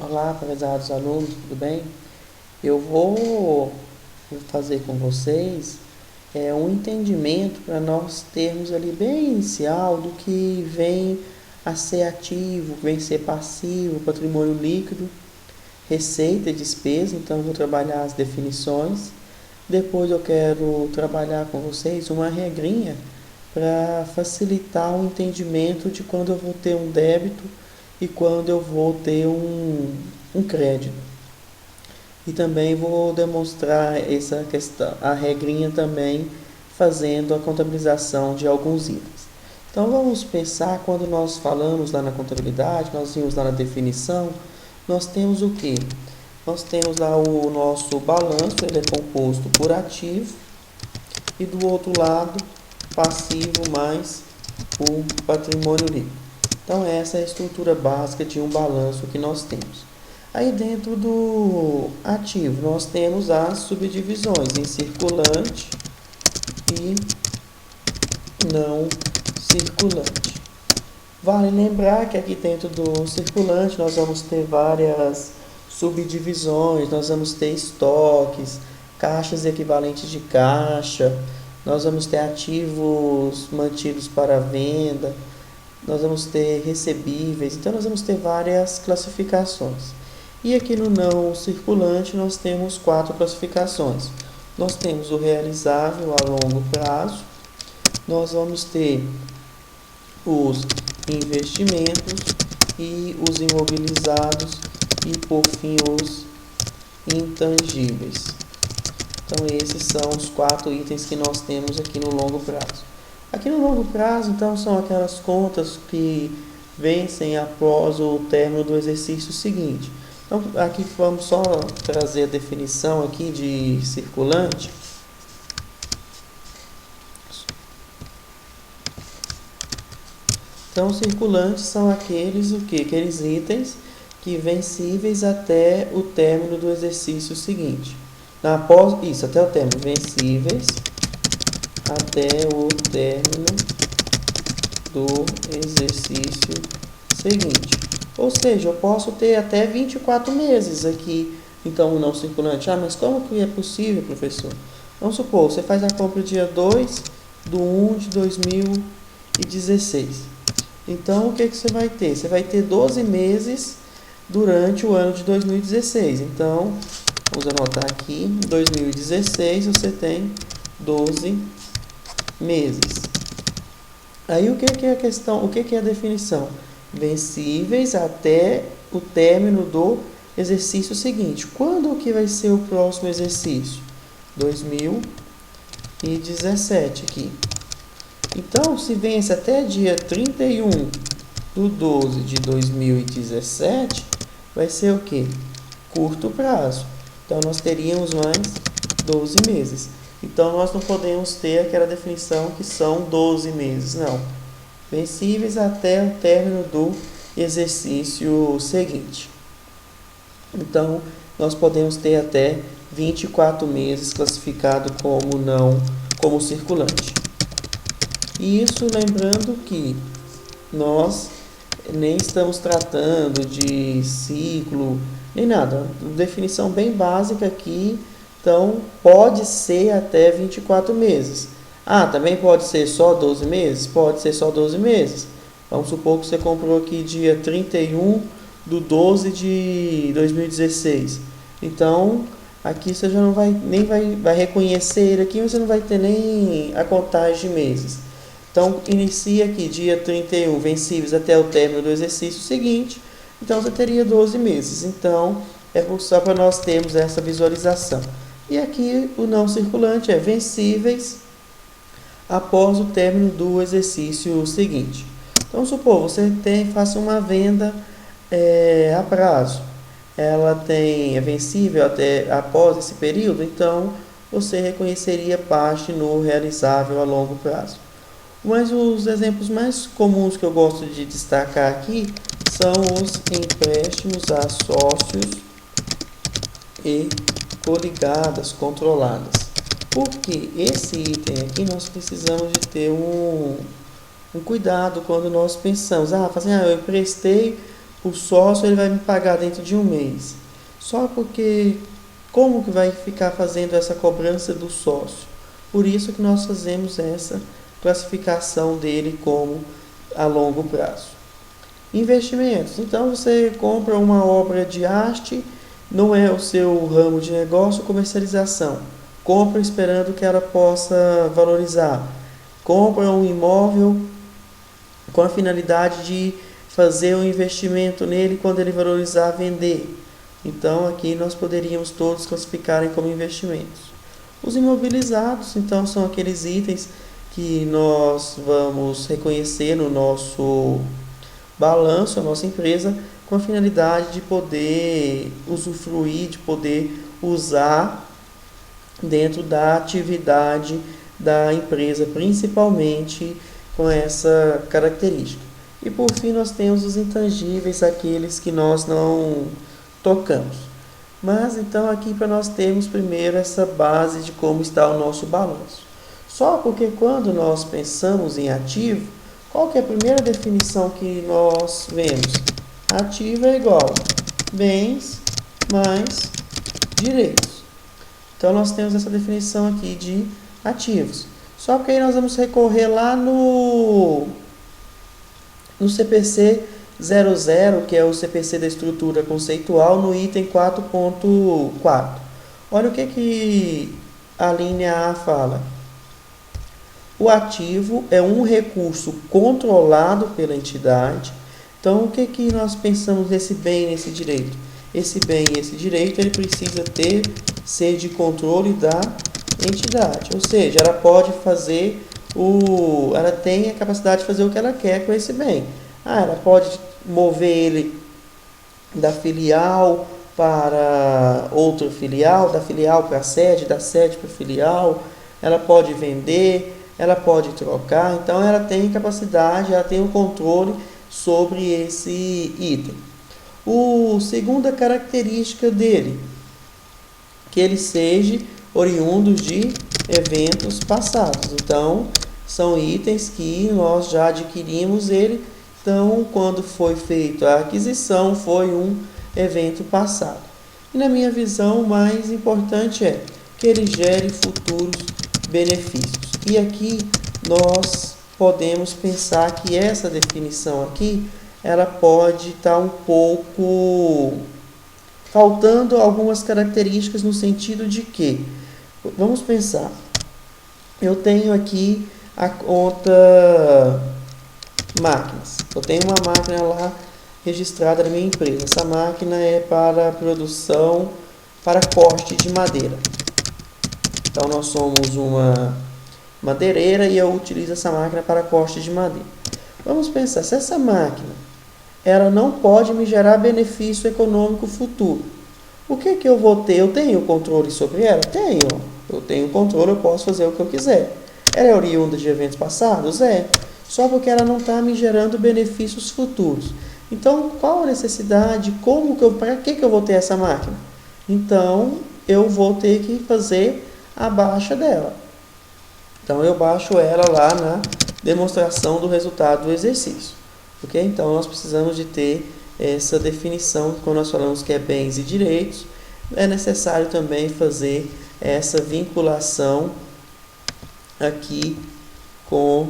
Olá, prezados alunos, tudo bem? Eu vou fazer com vocês um entendimento para nós termos ali bem inicial do que vem a ser ativo, vem ser passivo, patrimônio líquido, receita e despesa. Então, eu vou trabalhar as definições. Depois, eu quero trabalhar com vocês uma regrinha para facilitar o entendimento de quando eu vou ter um débito e quando eu vou ter um crédito. E também vou demonstrar essa questão, a regrinha também, fazendo a contabilização de alguns itens. Então vamos pensar, quando nós falamos lá na contabilidade, nós vimos lá na definição, nós temos o que? Nós temos lá o nosso balanço, ele é composto por ativo, e do outro lado, passivo mais o patrimônio líquido. Então essa é a estrutura básica de um balanço que nós temos. Aí dentro do ativo nós temos as subdivisões em circulante e não circulante. Vale lembrar que aqui dentro do circulante nós vamos ter várias subdivisões, nós vamos ter estoques, caixas equivalentes de caixa, nós vamos ter ativos mantidos para venda, nós vamos ter recebíveis, então nós vamos ter várias classificações. E aqui no não circulante nós temos 4 classificações. Nós temos o realizável a longo prazo, nós vamos ter os investimentos e os imobilizados e por fim os intangíveis. Então esses são os 4 itens que nós temos aqui no longo prazo. Aqui no longo prazo, então, são aquelas contas que vencem após o término do exercício seguinte. Então, aqui vamos só trazer a definição aqui de circulante. Então, circulantes são aqueles itens que vencíveis até o término do exercício seguinte. Até o término, vencíveis até o término do exercício seguinte. Ou seja, eu posso ter até 24 meses aqui, então, o não circulante. Mas como que é possível, professor? Vamos supor, você faz a compra dia 2/1/2016. Então, o que você vai ter? Você vai ter 12 meses durante o ano de 2016. Então, vamos anotar aqui, em 2016 você tem 12 meses. Aí o que é a questão? O que é a definição? Vencíveis até o término do exercício seguinte. Quando que vai ser o próximo exercício? 2017 aqui. Então, se vence até dia 31/12/2017, vai ser o que? Curto prazo. Então, nós teríamos mais 12 meses. Então, nós não podemos ter aquela definição que são 12 meses, não. Vencíveis até o término do exercício seguinte. Então, nós podemos ter até 24 meses classificado como circulante. E isso lembrando que nós nem estamos tratando de ciclo, nem nada. Definição bem básica aqui. Então, pode ser até 24 meses. Também pode ser só 12 meses? Pode ser só 12 meses. Vamos supor que você comprou aqui dia 31/12/2016. Então, aqui você já não vai vai reconhecer ele aqui, mas você não vai ter nem a contagem de meses. Então, inicia aqui dia 31, vencíveis até o término do exercício seguinte. Então, você teria 12 meses. Então, é só para nós termos essa visualização. E aqui o não circulante é vencíveis após o término do exercício seguinte. Então, supor, você faça uma venda a prazo. Ela é vencível até após esse período, então você reconheceria parte no realizável a longo prazo. Mas os exemplos mais comuns que eu gosto de destacar aqui são os empréstimos a sócios e coligadas, controladas. Porque esse item aqui nós precisamos de ter um cuidado quando nós pensamos, eu emprestei o sócio ele vai me pagar dentro de um mês. Só porque como que vai ficar fazendo essa cobrança do sócio? Por isso que nós fazemos essa classificação dele como a longo prazo. Investimentos. Então você compra uma obra de arte, não é o seu ramo de negócio, comercialização. Compra esperando que ela possa valorizar. Compra um imóvel com a finalidade de fazer um investimento nele, quando ele valorizar, vender. Então aqui nós poderíamos todos classificarem como investimentos. Os imobilizados, então, são aqueles itens que nós vamos reconhecer no nosso balanço, a nossa empresa, com a finalidade de poder usufruir, de poder usar dentro da atividade da empresa, principalmente com essa característica. E por fim nós temos os intangíveis, aqueles que nós não tocamos. Mas então aqui para nós termos primeiro essa base de como está o nosso balanço. Só porque quando nós pensamos em ativo, qual que é a primeira definição que nós vemos? Ativo é igual bens mais direitos. Então nós temos essa definição aqui de ativos. Só que aí nós vamos recorrer lá no CPC 00, que é o CPC da estrutura conceitual, no item 4.4. Olha o que a linha A fala. O ativo é um recurso controlado pela entidade. Então, o que nós pensamos nesse bem e nesse direito? Esse bem e esse direito, ele precisa ser de controle da entidade. Ou seja, ela pode fazer ela tem a capacidade de fazer o que ela quer com esse bem. Ela pode mover ele da filial para outra filial, da filial para a sede, da sede para a filial. Ela pode vender, ela pode trocar. Então, ela tem capacidade, ela tem o controle sobre esse item. A segunda característica dele, que ele seja oriundo de eventos passados. Então, são itens que nós já adquirimos ele. Então, quando foi feita a aquisição, foi um evento passado. E na minha visão, o mais importante é que ele gere futuros benefícios. E aqui nós podemos pensar que essa definição aqui, ela pode estar um pouco faltando algumas características, no sentido de que, vamos pensar, eu tenho aqui a conta máquinas. Eu tenho uma máquina lá registrada na minha empresa. Essa máquina é para produção, para corte de madeira. Então nós somos uma madeireira e eu utilizo essa máquina para corte de madeira. Vamos pensar, se essa máquina ela não pode me gerar benefício econômico futuro, o que eu vou ter? Eu tenho controle sobre ela? Tenho. Eu tenho controle, eu posso fazer o que eu quiser. Ela é oriunda de eventos passados? É. Só porque ela não está me gerando benefícios futuros. Então, qual a necessidade? Para que eu vou ter essa máquina? Então, eu vou ter que fazer a baixa dela. Então, eu baixo ela lá na demonstração do resultado do exercício. Ok? Então, nós precisamos de ter essa definição. Quando nós falamos que é bens e direitos, é necessário também fazer essa vinculação aqui com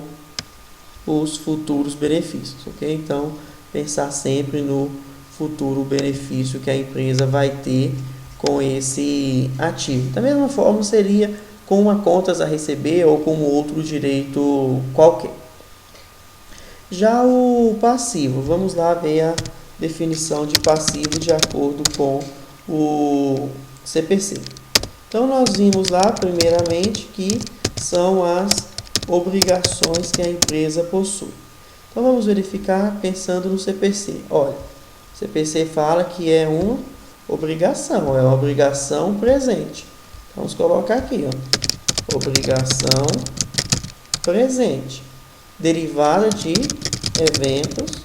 os futuros benefícios, ok? Então, pensar sempre no futuro benefício que a empresa vai ter com esse ativo. Da mesma forma, seria com uma contas a receber ou com outro direito qualquer. Já o passivo, vamos lá ver a definição de passivo de acordo com o CPC. Então, nós vimos lá, primeiramente, que são as obrigações que a empresa possui. Então, vamos verificar pensando no CPC. Olha, o CPC fala que é uma obrigação, é uma obrigação presente. Vamos colocar aqui, ó, obrigação presente, derivada de eventos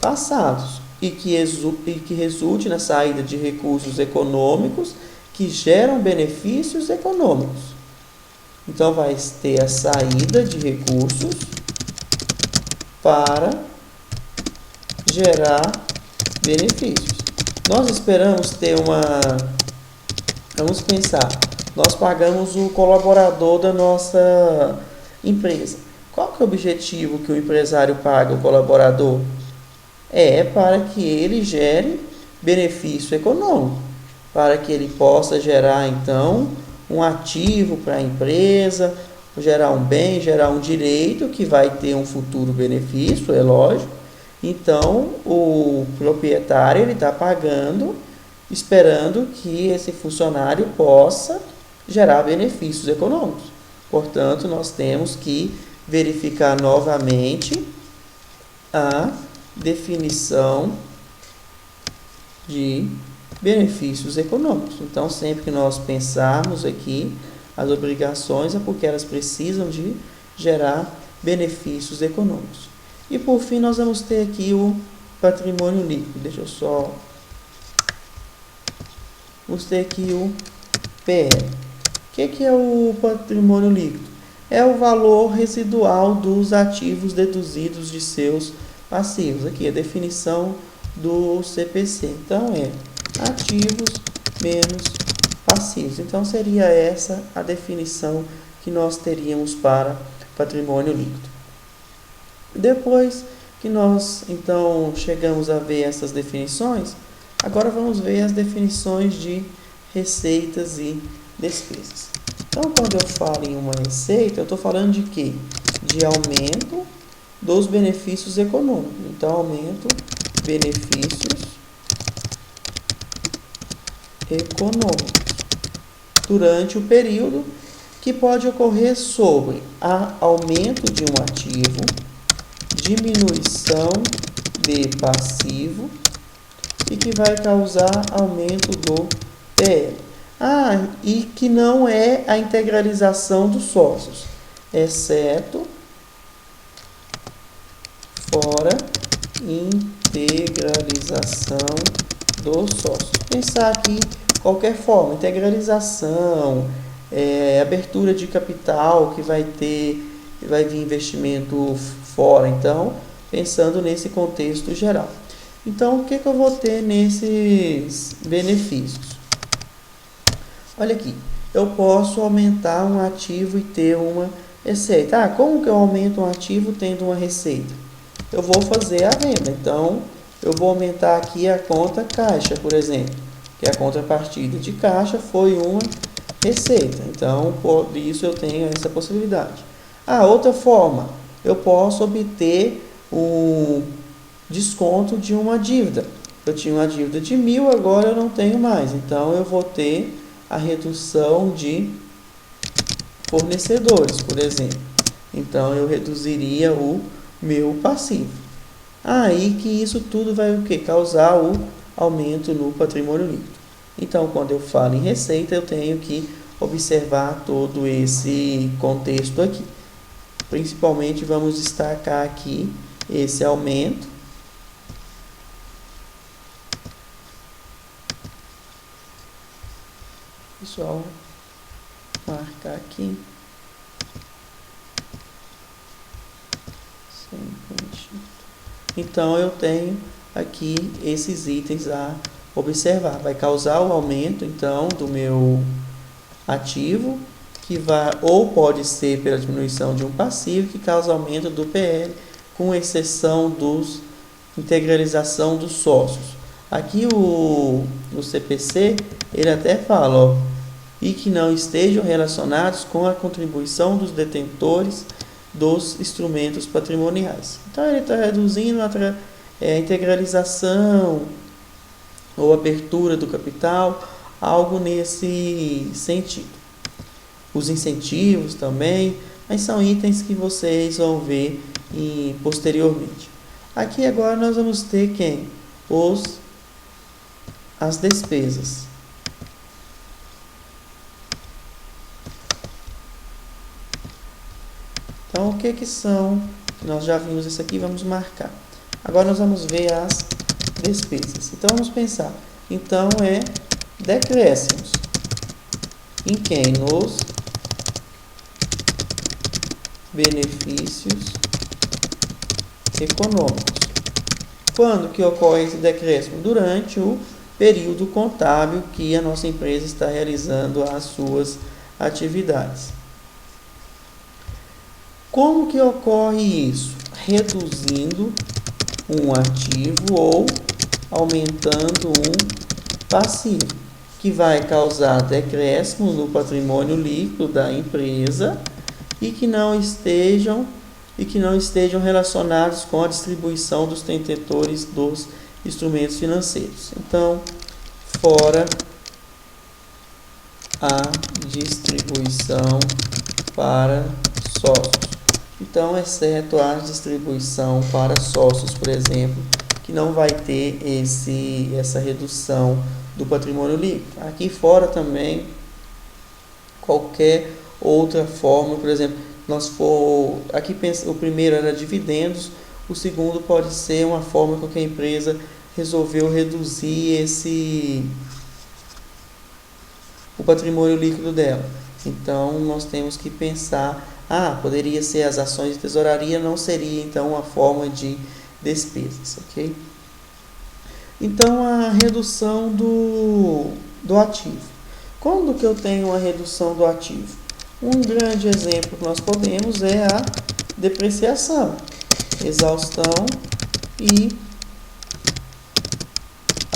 passados e que resulte na saída de recursos econômicos que geram benefícios econômicos. Então, vai ter a saída de recursos para gerar benefícios. Nós esperamos ter uma... Vamos pensar, nós pagamos o colaborador da nossa empresa. Qual que é o objetivo que o empresário paga o colaborador? É para que ele gere benefício econômico, para que ele possa gerar, então, um ativo para a empresa, gerar um bem, gerar um direito que vai ter um futuro benefício, é lógico. Então, o proprietário ele está pagando, esperando que esse funcionário possa gerar benefícios econômicos. Portanto, nós temos que verificar novamente a definição de benefícios econômicos. Então, sempre que nós pensarmos aqui as obrigações, é porque elas precisam de gerar benefícios econômicos. E por fim, nós vamos ter aqui o patrimônio líquido. Deixa eu só... Vamos ter aqui o PL. O que é o patrimônio líquido? É o valor residual dos ativos deduzidos de seus passivos. Aqui a definição do CPC. Então, é ativos menos passivos. Então, seria essa a definição que nós teríamos para patrimônio líquido. Depois que nós, então, chegamos a ver essas definições, agora vamos ver as definições de receitas e despesas. Então, quando eu falo em uma receita, eu estou falando de quê? De aumento dos benefícios econômicos. Então, aumento benefícios econômicos durante o período que pode ocorrer sobre aumento de um ativo, diminuição de passivo e que vai causar aumento do PL. E que não é a integralização dos sócios, exceto fora integralização dos sócios. Pensar aqui qualquer forma, integralização, abertura de capital que vai vir investimento fora, então pensando nesse contexto geral. Então, o que eu vou ter nesses benefícios? Olha aqui, eu posso aumentar um ativo e ter uma receita. Como que eu aumento um ativo tendo uma receita? Eu vou fazer a venda, então eu vou aumentar aqui a conta caixa, por exemplo, que a contrapartida de caixa foi uma receita. Então, por isso eu tenho essa possibilidade. Outra forma, eu posso obter um desconto de uma dívida. Eu tinha uma dívida de 1.000, agora eu não tenho mais. Então, eu vou ter a redução de fornecedores, por exemplo. Então, eu reduziria o meu passivo. E que isso tudo vai o quê? Causar o aumento no patrimônio líquido. Então, quando eu falo em receita, eu tenho que observar todo esse contexto aqui. Principalmente, vamos destacar aqui esse aumento. Pessoal, marcar aqui. Então, eu tenho aqui esses itens a observar. Vai causar o aumento, então, do meu ativo, que vai, ou pode ser pela diminuição de um passivo, que causa aumento do PL, com exceção dos integralização dos sócios. Aqui o CPC, ele até fala, e que não estejam relacionados com a contribuição dos detentores dos instrumentos patrimoniais. Então, ele está reduzindo a integralização ou abertura do capital, algo nesse sentido. Os incentivos também, mas são itens que vocês vão ver posteriormente. Aqui agora nós vamos ter quem? As despesas. Então, o que são? Nós já vimos isso aqui, vamos marcar. Agora nós vamos ver as despesas. Então, vamos pensar. Então, decréscimos. Em quem? Nos benefícios econômicos. Quando que ocorre esse decréscimo? Durante o período contábil que a nossa empresa está realizando as suas atividades. Como que ocorre isso? Reduzindo um ativo ou aumentando um passivo, que vai causar decréscimo no patrimônio líquido da empresa e que não estejam relacionados com a distribuição dos detentores dos instrumentos financeiros. Então, fora a distribuição para sócios. Então, exceto a distribuição para sócios, por exemplo, que não vai ter essa redução do patrimônio líquido. Aqui fora também, qualquer outra forma, por exemplo, o primeiro era dividendos, o segundo pode ser uma forma com que a empresa resolveu reduzir o patrimônio líquido dela. Então, nós temos que pensar, poderia ser as ações de tesouraria, não seria então uma forma de despesas, ok? Então, a redução do ativo. Quando que eu tenho uma redução do ativo? Um grande exemplo que nós podemos é a depreciação, exaustão e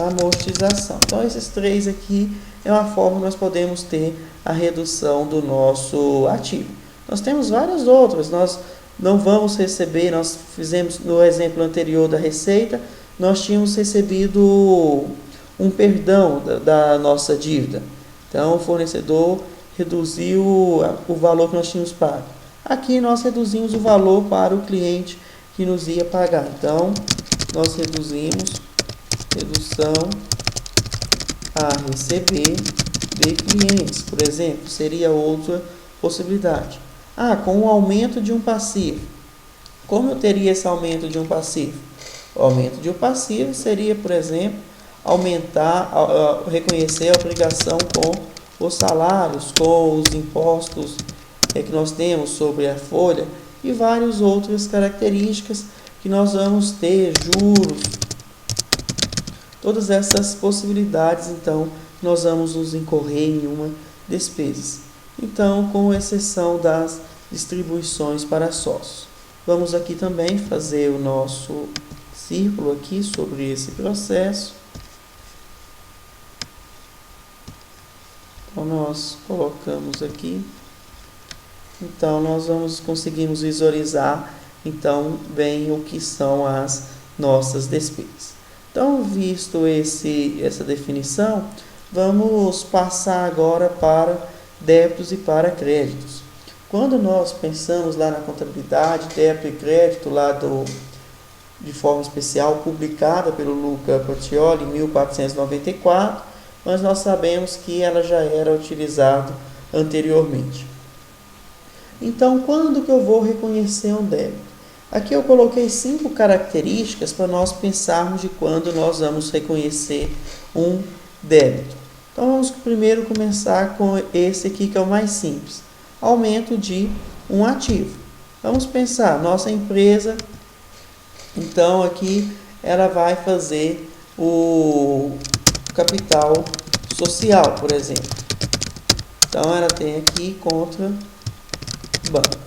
amortização. Então, esses três aqui é uma forma que nós podemos ter a redução do nosso ativo. Nós temos várias outras, nós não vamos receber, nós fizemos no exemplo anterior da receita, nós tínhamos recebido um perdão da nossa dívida. Então, o fornecedor reduziu o valor que nós tínhamos pago. Aqui nós reduzimos o valor para o cliente que nos ia pagar. Então, nós reduzimos redução a receber de clientes, por exemplo, seria outra possibilidade. Com o aumento de um passivo. Como eu teria esse aumento de um passivo? O aumento de um passivo seria, por exemplo, reconhecer a obrigação com os salários, com os impostos que nós temos sobre a folha e várias outras características que nós vamos ter, juros, todas essas possibilidades, então, nós vamos nos incorrer em uma despesa. Então, com exceção das distribuições para sócios. Vamos aqui também fazer o nosso círculo aqui sobre esse processo. Então, nós colocamos aqui. Então, nós conseguimos visualizar, então, bem o que são as nossas despesas. Então, visto essa definição, vamos passar agora para débitos e para créditos. Quando nós pensamos lá na contabilidade, débito e crédito, de forma especial, publicada pelo Luca Pacioli em 1494, mas nós sabemos que ela já era utilizada anteriormente. Então, quando que eu vou reconhecer um débito? Aqui eu coloquei 5 características para nós pensarmos de quando nós vamos reconhecer um débito. Então, vamos primeiro começar com esse aqui que é o mais simples. Aumento de um ativo. Vamos pensar, nossa empresa, então aqui ela vai fazer o capital social, por exemplo. Então, ela tem aqui contra banco.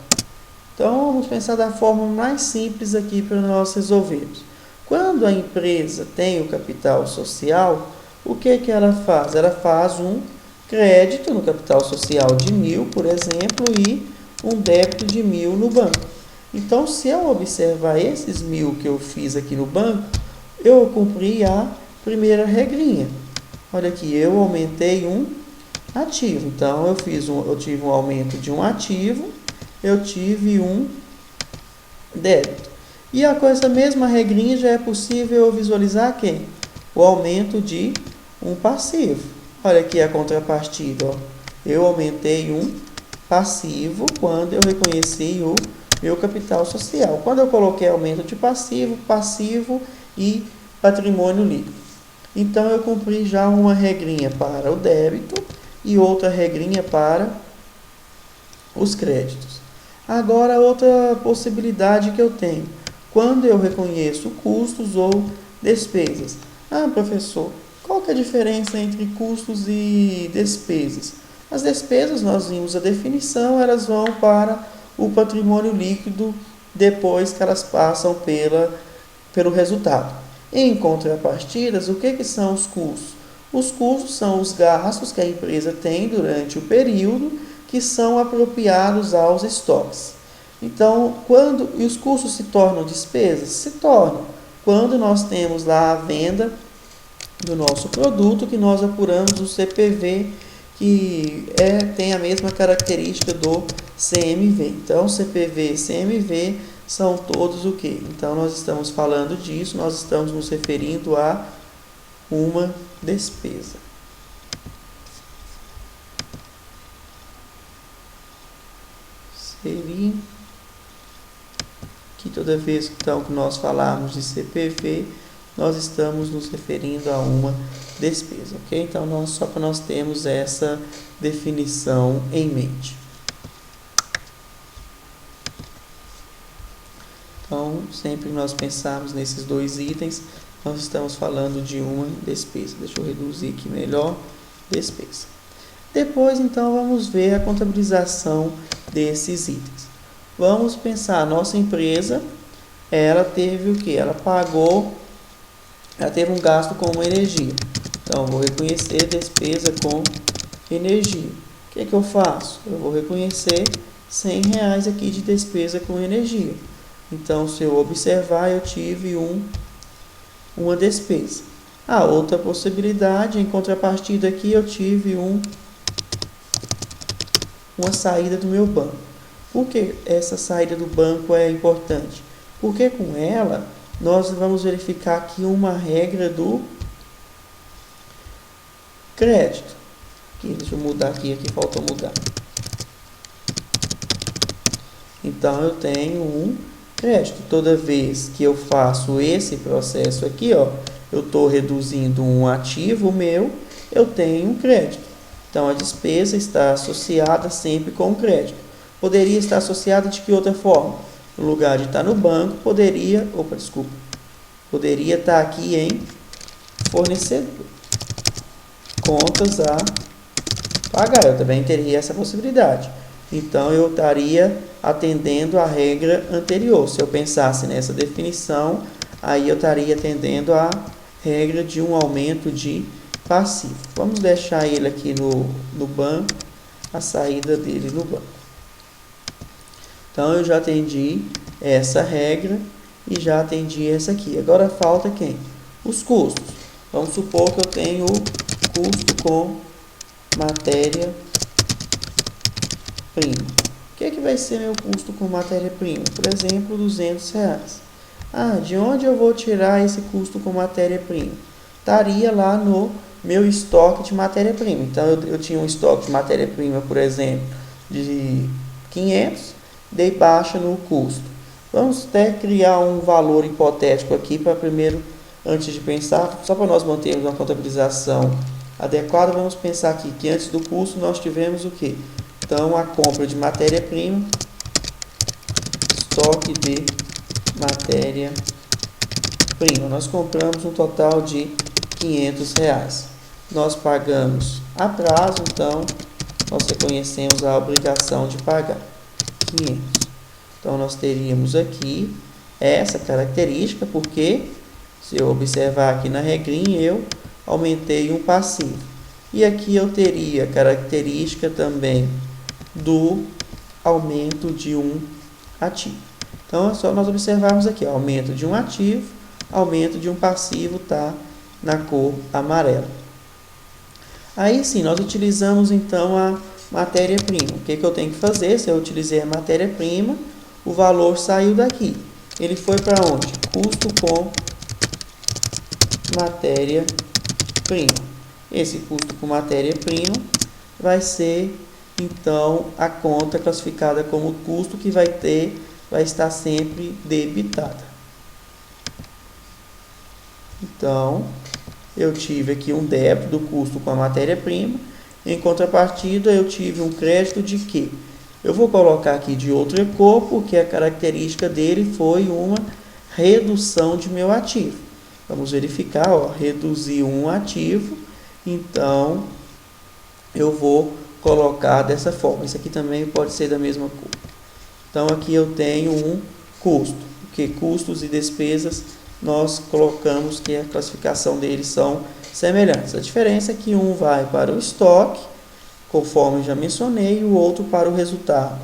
Então, vamos pensar da forma mais simples aqui para nós resolvermos. Quando a empresa tem o capital social, o que ela faz? Ela faz um crédito no capital social de 1.000, por exemplo, e um débito de 1.000 no banco. Então, se eu observar esses 1.000 que eu fiz aqui no banco, eu cumpri a primeira regrinha. Olha aqui, eu aumentei um ativo. Então, eu tive um aumento de um ativo, eu tive um débito. E com essa mesma regrinha já é possível eu visualizar quem? O aumento de um passivo. Olha aqui a contrapartida. Eu aumentei um passivo quando eu reconheci o meu capital social. Quando eu coloquei aumento de passivo e patrimônio líquido. Então, eu cumpri já uma regrinha para o débito e outra regrinha para os créditos. Agora, outra possibilidade que eu tenho. quando eu reconheço custos ou despesas. Ah, professor, qual que é a diferença entre custos e despesas? As despesas, nós vimos a definição, elas vão para o patrimônio líquido depois que elas passam pelo resultado. Em contrapartidas, o que são os custos? Os custos são os gastos que a empresa tem durante o período que são apropriados aos estoques. Então, quando e os custos se tornam despesas? Se tornam. Quando nós temos lá a venda do nosso produto, que nós apuramos o CPV, que tem a mesma característica do CMV. Então, CPV e CMV são todos o quê? Então, nós estamos falando disso, nós estamos nos referindo a uma despesa. Seria que toda vez então, que nós falarmos de CPV, nós estamos nos referindo a uma despesa, ok? Então, só para nós termos essa definição em mente. Então, sempre que nós pensarmos nesses dois itens, nós estamos falando de uma despesa. Deixa eu reduzir aqui melhor, despesa. Depois, então, vamos ver a contabilização desses itens. Vamos pensar, a nossa empresa, ela teve o quê? Ela teve um gasto com energia. Então, vou reconhecer despesa com energia. O que eu faço? Eu vou reconhecer R$100 aqui de despesa com energia. Então, se eu observar, eu tive uma despesa. A outra possibilidade, em contrapartida aqui, eu tive uma saída do meu banco. Por que essa saída do banco é importante? Porque com ela, nós vamos verificar aqui uma regra do crédito. Deixa eu mudar aqui faltou mudar. Então, eu tenho um crédito. Toda vez que eu faço esse processo aqui, ó, eu estou reduzindo um ativo meu, eu tenho um crédito. Então, a despesa está associada sempre com o crédito. Poderia estar associada de que outra forma? No lugar de estar no banco, poderia estar aqui em fornecedor. Contas a pagar. Eu também teria essa possibilidade. Então, eu estaria atendendo a regra anterior. Se eu pensasse nessa definição, aí eu estaria atendendo a regra de um aumento de passivo. Vamos deixar ele aqui no banco, a saída dele no banco. Então, eu já atendi essa regra e já atendi essa aqui. Agora, falta quem? Os custos. Vamos supor que eu tenho custo com matéria-prima. O que vai ser meu custo com matéria-prima? Por exemplo, R$200. De onde eu vou tirar esse custo com matéria-prima? Estaria lá no meu estoque de matéria-prima. Então, eu tinha um estoque de matéria-prima, por exemplo, de 500, dei baixa no custo. Vamos até criar um valor hipotético aqui para primeiro, antes de pensar, só para nós mantermos uma contabilização adequada, vamos pensar aqui que antes do custo nós tivemos o quê? Então, a compra de matéria-prima, estoque de matéria-prima. Nós compramos um total de R$500. Nós pagamos a prazo, então, nós reconhecemos a obrigação de pagar 500. Então, nós teríamos aqui essa característica, porque, se eu observar aqui na regrinha, eu aumentei um passivo. E aqui eu teria a característica também do aumento de um ativo. Então, é só nós observarmos aqui, aumento de um ativo, aumento de um passivo, está na cor amarela. Aí sim, nós utilizamos então a matéria-prima. O que eu tenho que fazer? Se eu utilizei a matéria-prima, o valor saiu daqui. Ele foi para onde? Custo com matéria-prima. Esse custo com matéria-prima vai ser, então, a conta classificada como custo que vai estar sempre debitada. Então, eu tive aqui um débito do custo com a matéria-prima. Em contrapartida, eu tive um crédito de quê? Eu vou colocar aqui de outra cor, porque a característica dele foi uma redução de meu ativo. Vamos verificar, ó, reduzir um ativo, então eu vou colocar dessa forma. Isso aqui também pode ser da mesma cor. Então aqui eu tenho um custo, porque custos e despesas nós colocamos que a classificação deles são semelhantes. A diferença é que um vai para o estoque, conforme já mencionei, e o outro para o resultado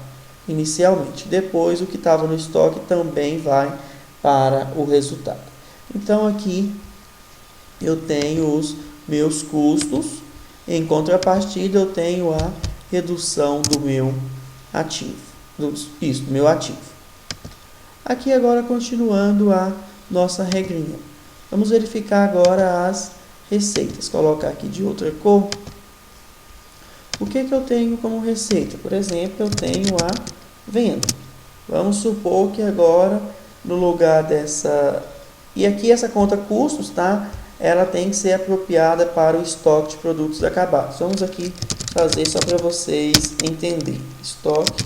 inicialmente. Depois o que estava no estoque também vai para o resultado. Então aqui eu tenho os meus custos, em contrapartida eu tenho a redução do meu ativo. Do meu ativo. Aqui agora continuando a nossa regrinha. Vamos verificar agora as receitas. Colocar aqui de outra cor. O que eu tenho como receita? Por exemplo, eu tenho a venda. Vamos supor que agora, no lugar dessa... E aqui essa conta custos, tá? Ela tem que ser apropriada para o estoque de produtos acabados. Vamos aqui fazer só para vocês entenderem. Estoque,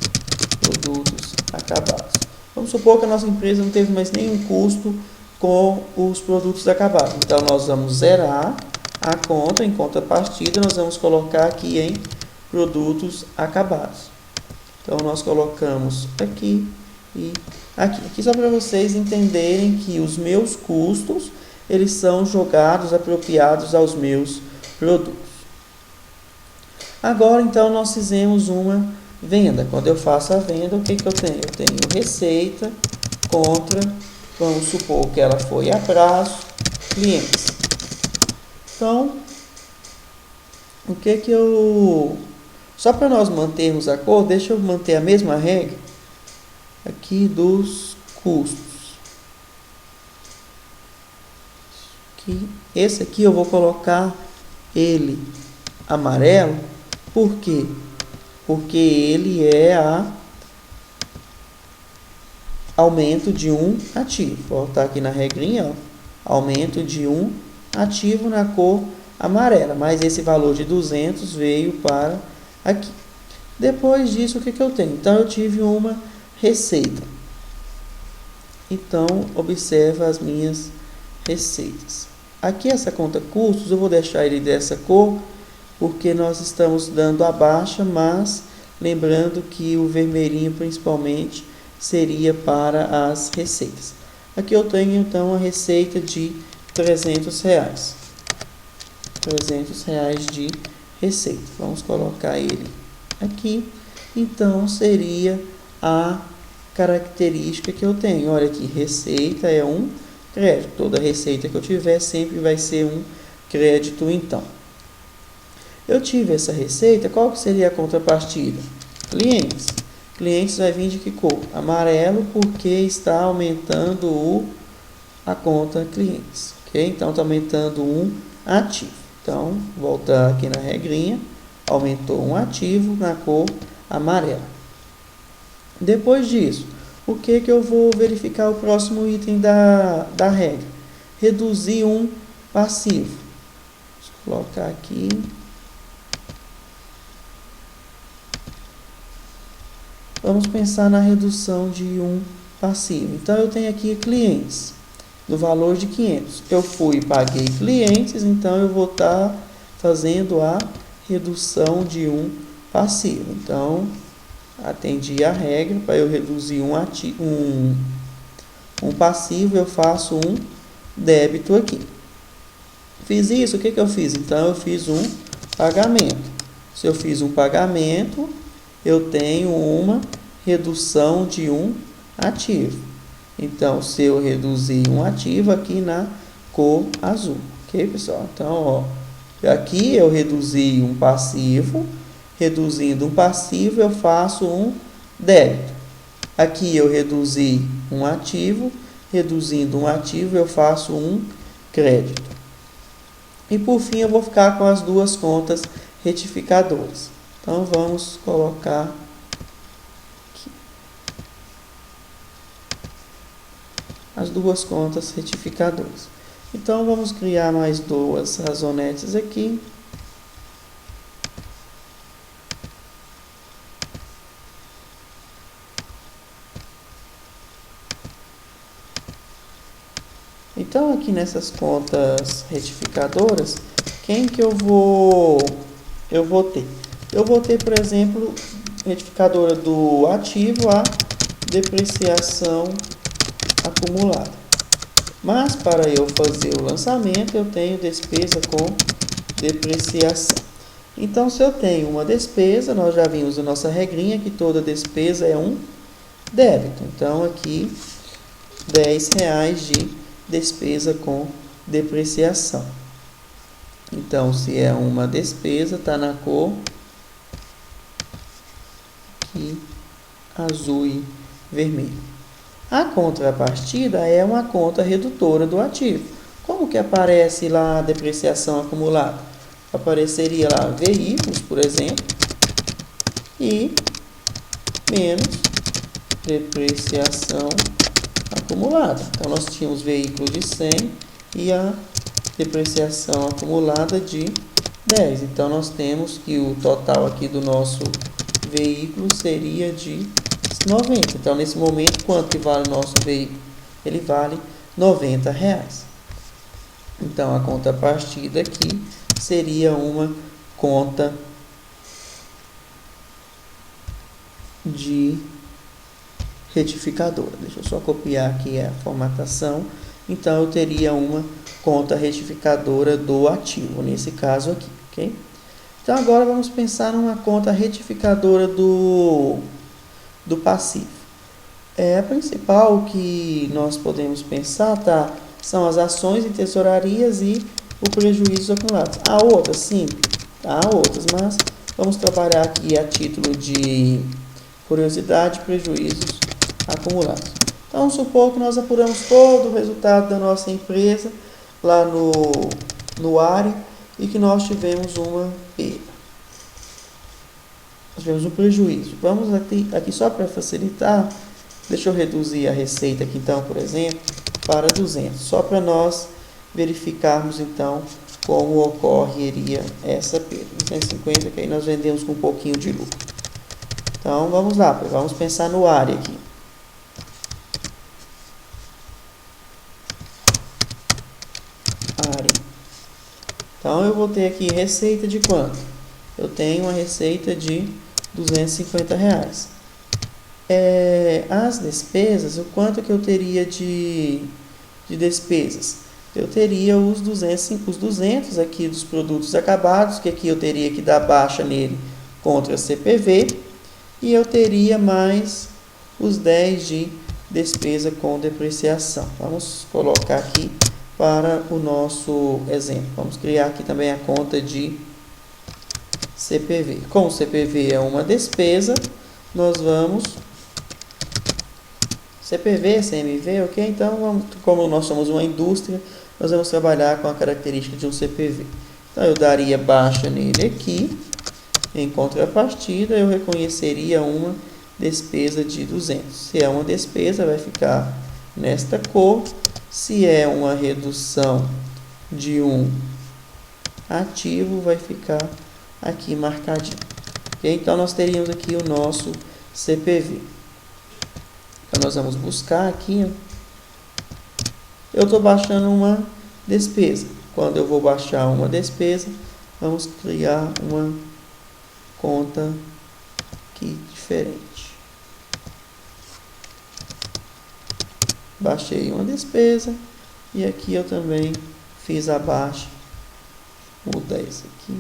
produtos acabados. Vamos supor que a nossa empresa não teve mais nenhum custo com os produtos acabados. Então, nós vamos zerar a conta. Em contrapartida, nós vamos colocar aqui em produtos acabados. Então, nós colocamos aqui e aqui. Aqui só para vocês entenderem que os meus custos, eles são jogados, apropriados aos meus produtos. Agora, então, nós fizemos uma venda. Quando eu faço a venda, o que eu tenho? Eu tenho receita contra, vamos supor que ela foi a prazo, clientes. Então, o que eu... Só para nós mantermos a cor, deixa eu manter a mesma regra aqui dos custos. Esse aqui eu vou colocar ele amarelo, por quê? Porque ele é aumento de um ativo. Vou voltar aqui na regrinha, ó, aumento de um ativo na cor amarela, mas esse valor de 200 veio para aqui. Depois disso, o que eu tenho? Então, eu tive uma receita. Então, observa as minhas receitas. Aqui, essa conta custos, eu vou deixar ele dessa cor, porque nós estamos dando a baixa, mas lembrando que o vermelhinho, principalmente, seria para as receitas. Aqui eu tenho, então, a receita de R$300. R$300 de receita. Vamos colocar ele aqui. Então, seria a característica que eu tenho. Olha aqui, receita é um crédito. Toda receita que eu tiver sempre vai ser um crédito, então. Eu tive essa receita, qual que seria a contrapartida? Clientes. Clientes vai vir de que cor? Amarelo, porque está aumentando a conta clientes. Ok? Então, está aumentando um ativo. Então, voltar aqui na regrinha, aumentou um ativo na cor amarela. Depois disso, o que eu vou verificar o próximo item da regra? Reduzir um passivo. Vou colocar aqui. Vamos pensar na redução de um passivo. Então, eu tenho aqui clientes, do valor de 500. Eu fui e paguei clientes, então eu vou estar fazendo a redução de um passivo. Então, atendi a regra, para eu reduzir um passivo, eu faço um débito aqui. Fiz isso, o que eu fiz? Então, eu fiz um pagamento. Se eu fiz um pagamento, eu tenho uma redução de um ativo. Então, se eu reduzir um ativo aqui na cor azul. Ok, pessoal? Então, ó, aqui eu reduzi um passivo. Reduzindo um passivo, eu faço um débito. Aqui eu reduzi um ativo. Reduzindo um ativo, eu faço um crédito. E, por fim, eu vou ficar com as duas contas retificadoras. Então, vamos colocar aqui as duas contas retificadoras. Então, vamos criar mais duas razonetes aqui. Então, aqui nessas contas retificadoras, quem que eu vou ter? Eu vou ter, por exemplo, retificadora do ativo a depreciação acumulada. Mas, para eu fazer o lançamento, eu tenho despesa com depreciação. Então, se eu tenho uma despesa, nós já vimos a nossa regrinha que toda despesa é um débito. Então, aqui, R$10 de despesa com depreciação. Então, se é uma despesa, está na cor aqui, azul e vermelho. A contrapartida é uma conta redutora do ativo. Como que aparece lá a depreciação acumulada? Apareceria lá veículos, por exemplo, e menos depreciação acumulada. Então, nós tínhamos veículo de 100 e a depreciação acumulada de 10. Então, nós temos que o total aqui do nosso veículo seria de 90. Então, nesse momento, quanto que vale o nosso veículo? Ele vale R$90. Então, a contrapartida aqui seria uma conta de retificadora. Deixa eu só copiar aqui a formatação. Então, eu teria uma conta retificadora do ativo, nesse caso aqui, ok? Então, agora vamos pensar numa conta retificadora do passivo. A principal que nós podemos pensar, são as ações em tesourarias e o prejuízo acumulado. Há outras, sim, há outras, mas vamos trabalhar aqui a título de curiosidade, prejuízos acumulados. Então, vamos supor que nós apuramos todo o resultado da nossa empresa lá no ARE e que nós tivemos uma perda. Nós tivemos um prejuízo. Vamos aqui só para facilitar, deixa eu reduzir a receita aqui então, por exemplo, para 200, só para nós verificarmos então como ocorreria essa perda. 250, que aí nós vendemos com um pouquinho de lucro. Então, vamos lá, vamos pensar no ARE aqui. ARE. Então, eu vou ter aqui receita de quanto? Eu tenho uma receita de R$250. As despesas, o quanto que eu teria de despesas? Eu teria os 200 aqui dos produtos acabados, que aqui eu teria que dar baixa nele contra CPV, e eu teria mais os 10 de despesa com depreciação. Vamos colocar aqui para o nosso exemplo. Vamos criar aqui também a conta de CPV. Como o CPV é uma despesa, nós vamos... CPV, CMV, ok? Então, como nós somos uma indústria, nós vamos trabalhar com a característica de um CPV. Então, eu daria baixa nele aqui. Em contrapartida, eu reconheceria uma despesa de 200. Se é uma despesa, vai ficar nesta cor. Se é uma redução de um ativo, vai ficar aqui marcadinho. Okay? Então, nós teríamos aqui o nosso CPV. Então, nós vamos buscar aqui. Eu estou baixando uma despesa. Quando eu vou baixar uma despesa, vamos criar uma conta aqui diferente. Baixei uma despesa e aqui eu também fiz a baixa. Vou mudar isso aqui.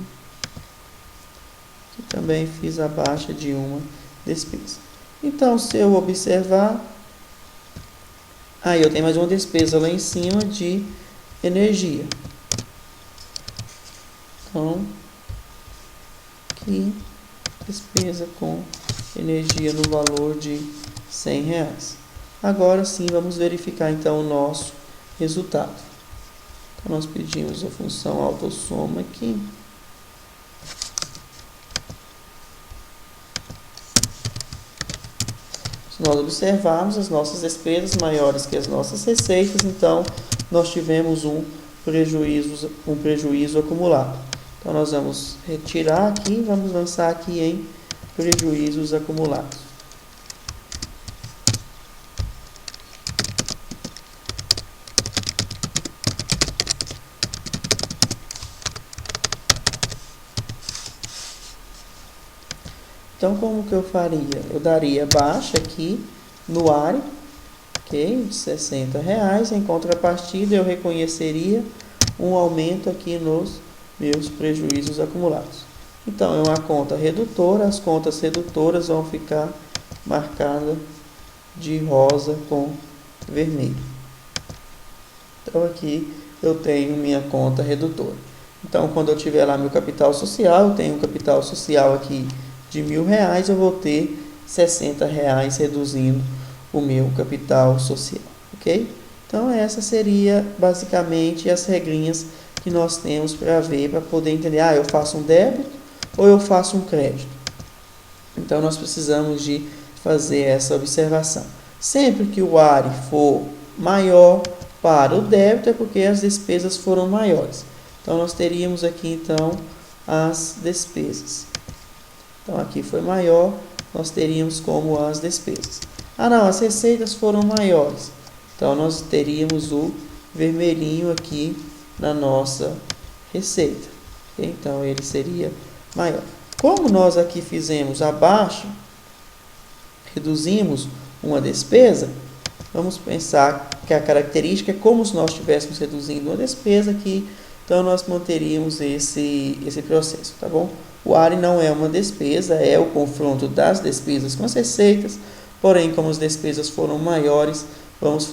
Aqui também fiz a baixa de uma despesa. Então, se eu observar, aí eu tenho mais uma despesa lá em cima de energia. Então, aqui, despesa com energia no valor de R$100. Agora sim, vamos verificar então o nosso resultado. Então, nós pedimos a função autossoma aqui. Se nós observarmos as nossas despesas maiores que as nossas receitas, então nós tivemos um prejuízo acumulado. Então, nós vamos retirar aqui e vamos lançar aqui em prejuízos acumulados. Então, como que eu faria? Eu daria baixa aqui no ARI, ok? De R$60. Em contrapartida, eu reconheceria um aumento aqui nos meus prejuízos acumulados. Então, é uma conta redutora. As contas redutoras vão ficar marcadas de rosa com vermelho. Então, aqui eu tenho minha conta redutora. Então, quando eu tiver lá meu capital social, eu tenho um capital social aqui de R$1.000, eu vou ter R$60 reduzindo o meu capital social, ok? Então, essa seria basicamente as regrinhas que nós temos para ver, para poder entender, eu faço um débito ou eu faço um crédito. Então, nós precisamos de fazer essa observação. Sempre que o ARI for maior para o débito, é porque as despesas foram maiores. Então, nós teríamos aqui, então, as despesas. Então, aqui foi maior, nós teríamos como as despesas. Não, as receitas foram maiores. Então, nós teríamos o vermelhinho aqui na nossa receita. Então, ele seria maior. Como nós aqui fizemos abaixo, reduzimos uma despesa, vamos pensar que a característica é como se nós estivéssemos reduzindo uma despesa aqui. Então, nós manteríamos esse processo, tá bom? O ARI não é uma despesa, é o confronto das despesas com as receitas, porém, como as despesas foram maiores, vamos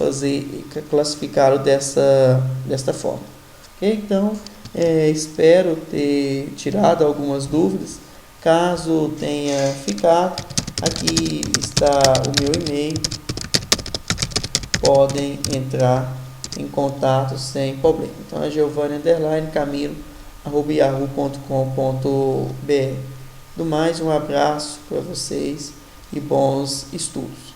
classificá-lo desta forma. Okay? Então, espero ter tirado algumas dúvidas. Caso tenha ficado, aqui está o meu e-mail. Podem entrar em contato sem problema. Então é giovanni_camilo@yahoo.com.br. Do mais, um abraço para vocês e bons estudos.